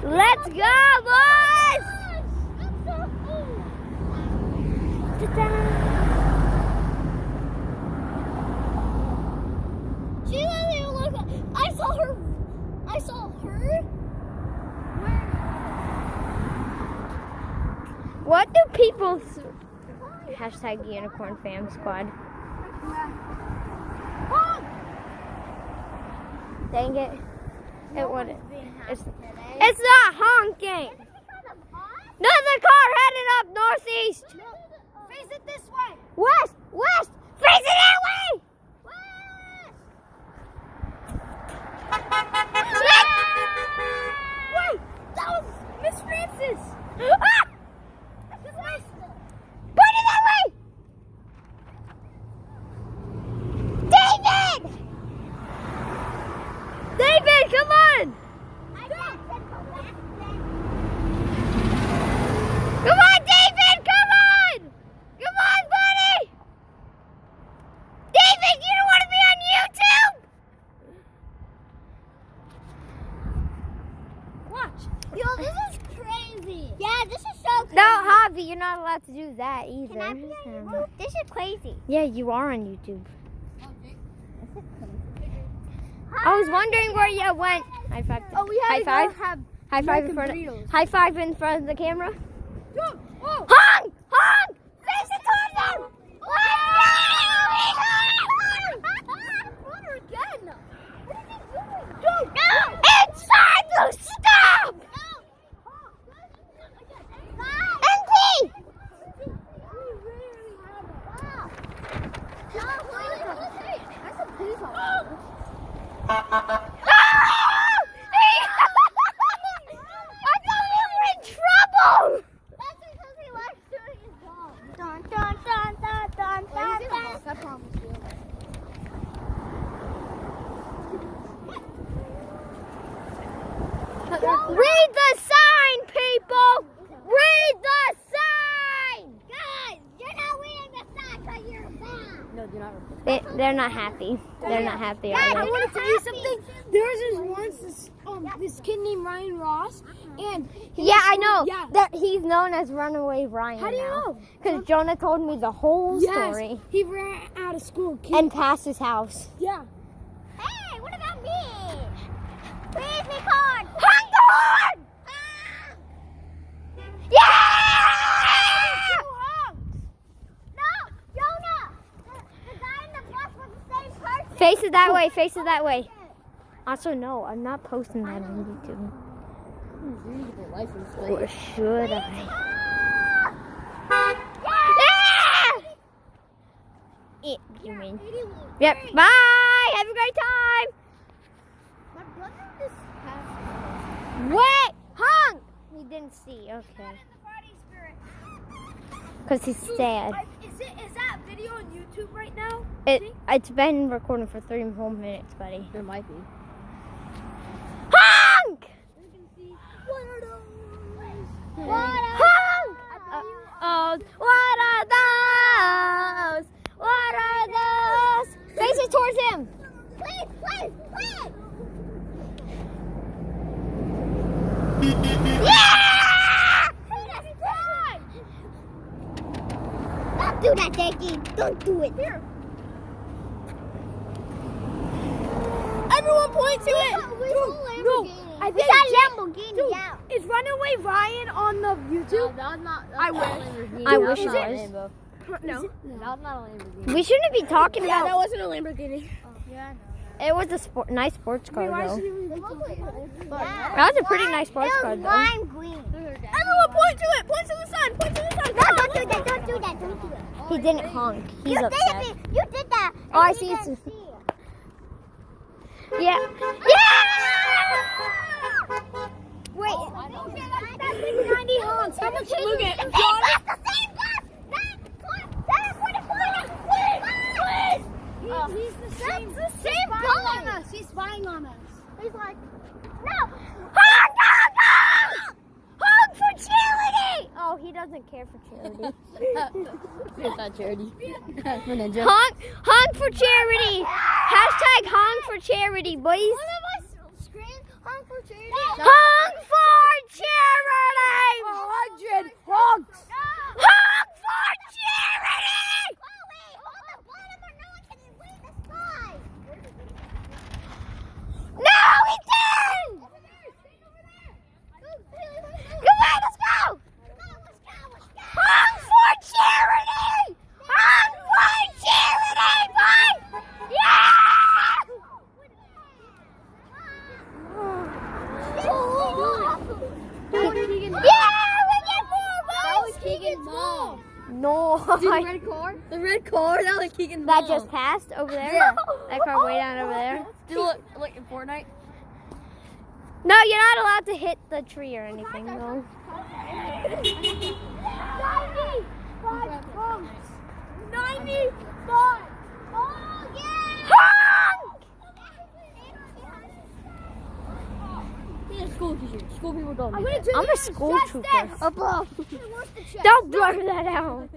Let's go, boys! She literally looked like, I saw her. What do people... Hashtag Unicorn Fam Squad. Dang it. It wouldn't. It's not honking. Another car headed up northeast. Face it this way. West. Face it that way. Wait, that was Miss Francis. Ah! Put it that way. David, come on. Come on, David, come on. Come on, buddy. David, you don't want to be on YouTube. Watch. Yo, this is crazy. Yeah, this is so crazy. No, Javi, you're not allowed to do that either. Can I be on YouTube? This is crazy. Yeah, you are on YouTube. I was wondering where you went. High five. Oh, we high had five. to go have High five in front burritos. High five in front of the camera. Whoa. Honk! Honk! Face it towards them! Again. What is he doing? No! Inside the stop! MP! I thought we were in trouble! That's because he likes doing his job. Dun, dun, dun, dun, dun, dun, dun. I promise you. Read the sign, people! Read the sign! Guys, you're not reading the sign because you're bad. No, do not. They're not happy. They're not happy. Guys, Are I they? want to tell you something. There was this kid named Ryan Ross, and Yeah, I know. Yeah. That he's known as Runaway Ryan. How do you know? Because Jonah told me the whole story. He ran out of school. And passed his house. Yeah. Hey, what about me? Please be card. Honk the horn! Yeah! No, Jonah. The guy in the bus was the same person. Face it that way. Face it that way. Also, no, I'm not posting that on YouTube. Or should I? Yeah! You mean? Yep. Bye. Have a great time. My brother just passed. Wait, honk. He didn't see. Okay. in the party spirit. Because he's sad. Is that video on YouTube right now? It's been recording for 3 whole minutes, buddy. There might be. Honk! What are those? Honk! What are those? What are those? Face it towards him. Please. Yeah! Don't do that, Dickie. Don't do it. Here. Everyone point to it. No, I think Lamborghini out. is Runaway Ryan on the YouTube? I wish. I wish it was. No. We shouldn't be talking Yeah, that about. wasn't a Lamborghini. It was a nice sports car, Why though. should we Yeah. That was a pretty nice sports car, It was though. lime green. Everyone point to it. Point to the sun. Point to the sun. No, don't do that. He didn't honk. He's You upset. did that. Oh, I see it's. Yeah. Yeah! Wait. That's like 90 honks. How much look at? That's the same bus. 7.4. He's the same. That's the same guy. He's spying on us. He's like, no. Honk, honk, honk! Honk for charity! Oh, he doesn't care for charity. It's not charity. Honk for charity! Hashtag honk for charity, boys. One of my screen Honk for charity. Honk for charity! 100 honks. Honk for charity! Oh wait, hold the bottom or no one can win the sky. No, we didn't! Come on, let's go! Honk for charity! Honk for charity, boy! Yeah! Yeah, we get more, boys! That was Keegan's mom. No. See the red car? The red car, that was Keegan's That mom. just passed over there? Yeah. That car way down over there? Did it look like in Fortnite? No, you're not allowed to hit the tree or anything, no. 95 honks. 95. Oh yeah. Honk! He's a school teacher. School people don't. I'm do gonna that. do I'm a school trooper. Above. Don't blur that out.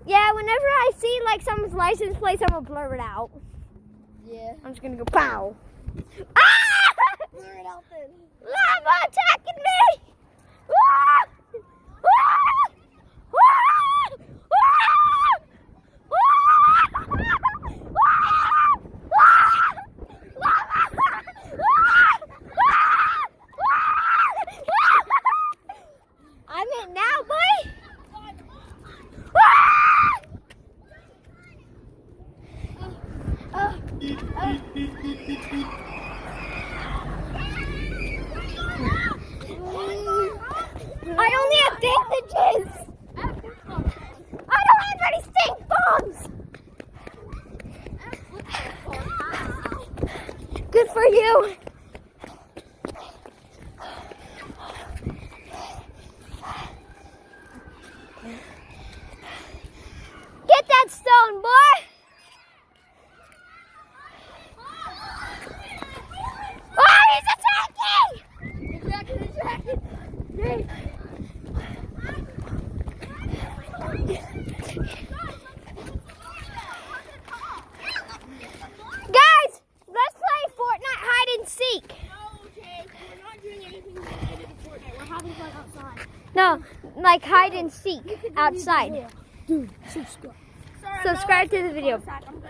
Yeah, whenever I see like someone's license plate, I'm gonna blur it out. Yeah. I'm just gonna go pow. Ah! Blur it out then. Lava attacking me! Ah! Ah! Ah! I'm in now, boy. I only have bandages. I don't have any stink bombs. Good for you. Get that stone, boy. Oh, he's attacking! Guys, let's play Fortnite hide and seek. No, Jake, we're not doing anything related to Fortnite. We're having fun outside. No, like hide and seek outside. Dude, subscribe. Sorry, Subscribe to the video. I'm